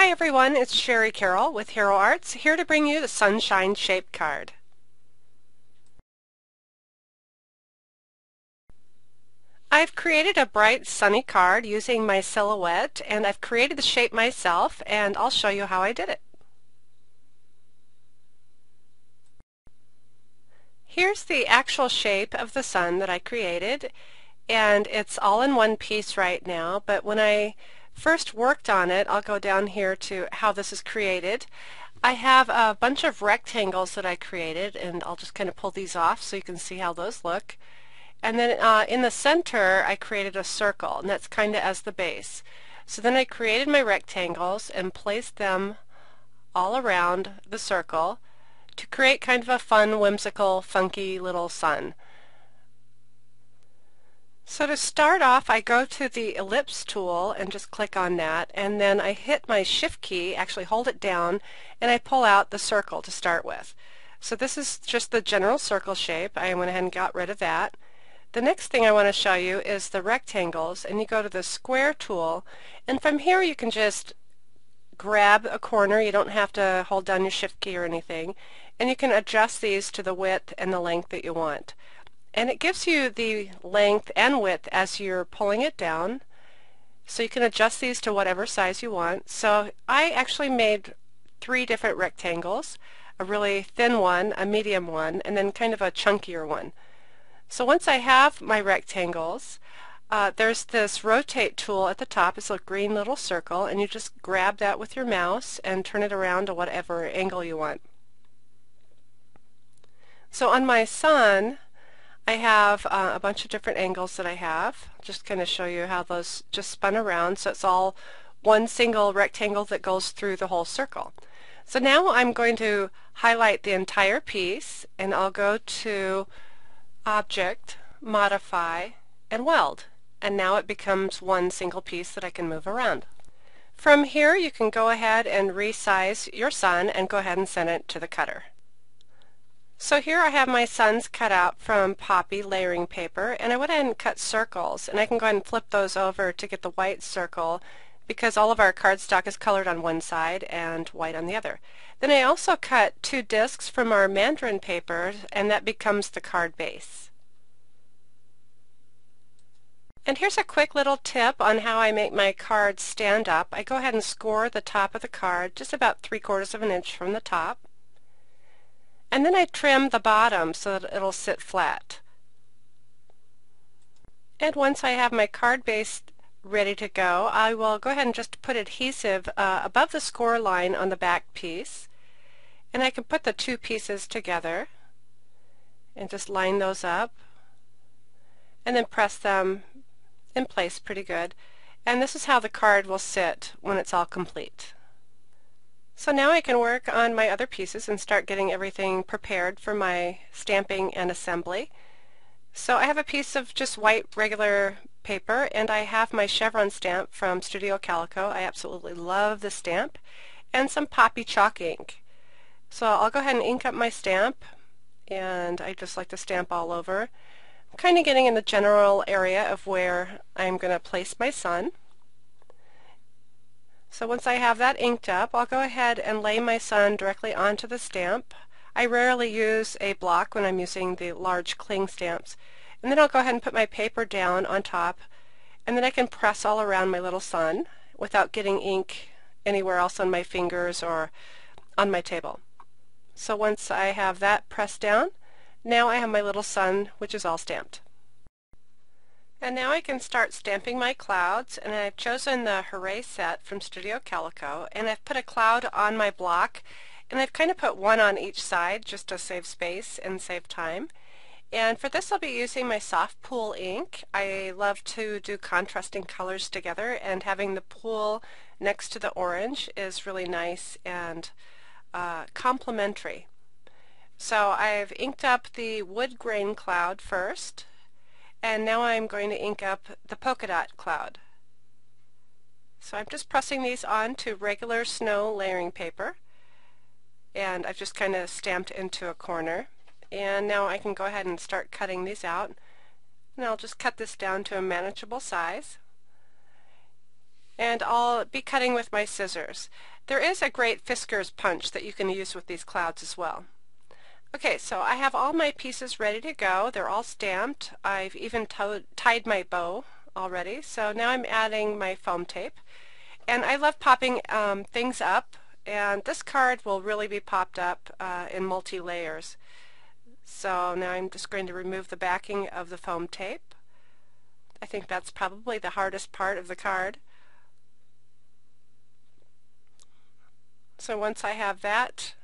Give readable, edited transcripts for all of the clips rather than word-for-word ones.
Hi everyone, it's Sherry Carroll with Hero Arts, here to bring you the Sunshine Shape card. I've created a bright sunny card using my silhouette, and I've created the shape myself, and I'll show you how I did it. Here's the actual shape of the sun that I created, and it's all in one piece right now, but when I first worked on it, I'll go down here to how this is created. I have a bunch of rectangles that I created, and I'll just kind of pull these off so you can see how those look. And then in the center I created a circle, and that's kind of as the base. So then I created my rectangles and placed them all around the circle to create kind of a fun, whimsical, funky little sun. So to start off, I go to the ellipse tool and just click on that, and then I hit my shift key, actually hold it down, and I pull out the circle to start with. So this is just the general circle shape. I went ahead and got rid of that. The next thing I want to show you is the rectangles, and you go to the square tool, and from here you can just grab a corner. You don't have to hold down your shift key or anything, and you can adjust these to the width and the length that you want. And it gives you the length and width as you're pulling it down, so you can adjust these to whatever size you want. So I actually made 3 different rectangles, a really thin one, a medium one, and then kind of a chunkier one. So once I have my rectangles, there's this rotate tool at the top. It's a green little circle, and you just grab that with your mouse and turn it around to whatever angle you want. So on my sun, I have a bunch of different angles that I have. I'll just kind of show you how those just spun around, so it's all one single rectangle that goes through the whole circle. So now I'm going to highlight the entire piece, and I'll go to Object, Modify, and Weld, and now it becomes one single piece that I can move around. From here you can go ahead and resize your sun and go ahead and send it to the cutter. So here I have my suns cut out from Poppy layering paper, and I went ahead and cut circles, and I can go ahead and flip those over to get the white circle because all of our cardstock is colored on one side and white on the other. Then I also cut 2 discs from our mandarin paper, and that becomes the card base. And here's a quick little tip on how I make my cards stand up. I go ahead and score the top of the card just about 3/4 of an inch from the top. And then I trim the bottom so that it'll sit flat. And once I have my card base ready to go, I will go ahead and just put adhesive above the score line on the back piece, and I can put the 2 pieces together and just line those up and then press them in place pretty good, and this is how the card will sit when it's all complete. So now I can work on my other pieces and start getting everything prepared for my stamping and assembly. So I have a piece of just white regular paper, and I have my chevron stamp from Studio Calico. I absolutely love this stamp, and some Poppy chalk ink. So I'll go ahead and ink up my stamp, and I just like to stamp all over. I'm kind of getting in the general area of where I'm going to place my sun. So once I have that inked up, I'll go ahead and lay my sun directly onto the stamp. I rarely use a block when I'm using the large cling stamps. And then I'll go ahead and put my paper down on top, and then I can press all around my little sun without getting ink anywhere else on my fingers or on my table. So once I have that pressed down, now I have my little sun, which is all stamped. And now I can start stamping my clouds, and I've chosen the Hooray set from Studio Calico, and I've put a cloud on my block, and I've kind of put one on each side just to save space and save time. And for this I'll be using my soft pool ink. I love to do contrasting colors together, and having the pool next to the orange is really nice and complementary. So I've inked up the wood grain cloud first, and now I'm going to ink up the polka dot cloud. So I'm just pressing these onto regular snow layering paper, and I've just kind of stamped into a corner. And now I can go ahead and start cutting these out, and I'll just cut this down to a manageable size, and I'll be cutting with my scissors. There is a great Fiskars punch that you can use with these clouds as well. Okay, so I have all my pieces ready to go. They're all stamped. I've even tied my bow already. So now I'm adding my foam tape. And I love popping things up, and this card will really be popped up in multi-layers. So now I'm just going to remove the backing of the foam tape. I think that's probably the hardest part of the card. So once I have that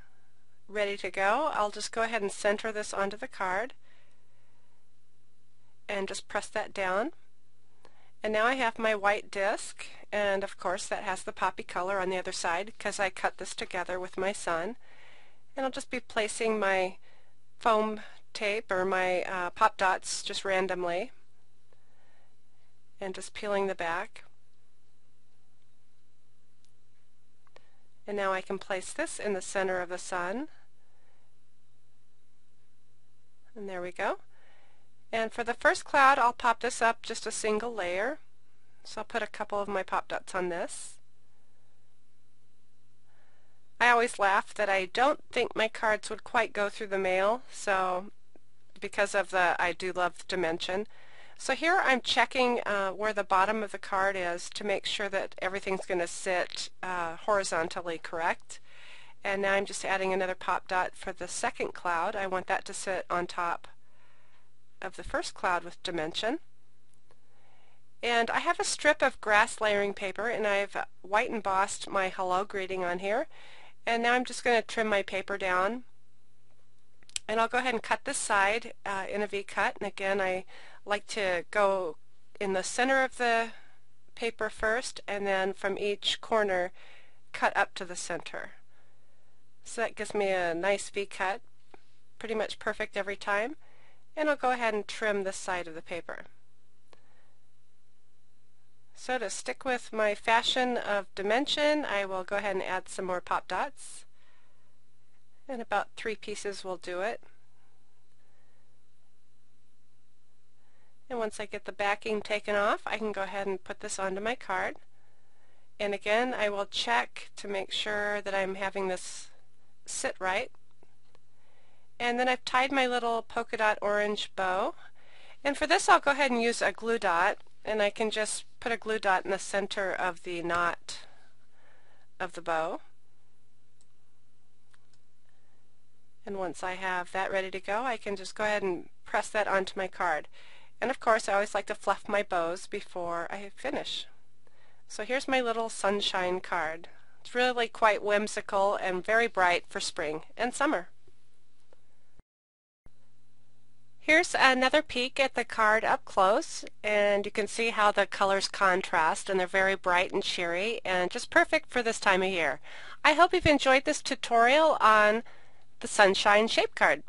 ready to go, I'll just go ahead and center this onto the card and just press that down. And now I have my white disc, and of course that has the poppy color on the other side because I cut this together with my son. And I'll just be placing my foam tape or my pop dots just randomly and just peeling the back. And now I can place this in the center of the sun. And there we go. And for the first cloud, I'll pop this up just a single layer. So I'll put a couple of my pop dots on this. I always laugh that I don't think my cards would quite go through the mail, so because of the I do love dimension. So here I'm checking where the bottom of the card is to make sure that everything's going to sit horizontally correct. And now I'm just adding another pop dot for the second cloud. I want that to sit on top of the first cloud with dimension. And I have a strip of grass layering paper, and I've white embossed my hello greeting on here. And now I'm just going to trim my paper down. And I'll go ahead and cut this side in a V-cut. And again, I like to go in the center of the paper first, and then from each corner cut up to the center. So that gives me a nice V-cut, pretty much perfect every time. And I'll go ahead and trim this side of the paper. So to stick with my fashion of dimension, I will go ahead and add some more pop dots. And about 3 pieces will do it. And once I get the backing taken off, I can go ahead and put this onto my card. And again, I will check to make sure that I'm having this sit right. And then I've tied my little polka dot orange bow. And for this I'll go ahead and use a glue dot, and I can just put a glue dot in the center of the knot of the bow. And once I have that ready to go, I can just go ahead and press that onto my card. And of course I always like to fluff my bows before I finish. So here's my little sunshine card. It's really quite whimsical and very bright for spring and summer. Here's another peek at the card up close, and you can see how the colors contrast, and they're very bright and cheery and just perfect for this time of year. I hope you've enjoyed this tutorial on the Sunshine Shape Card.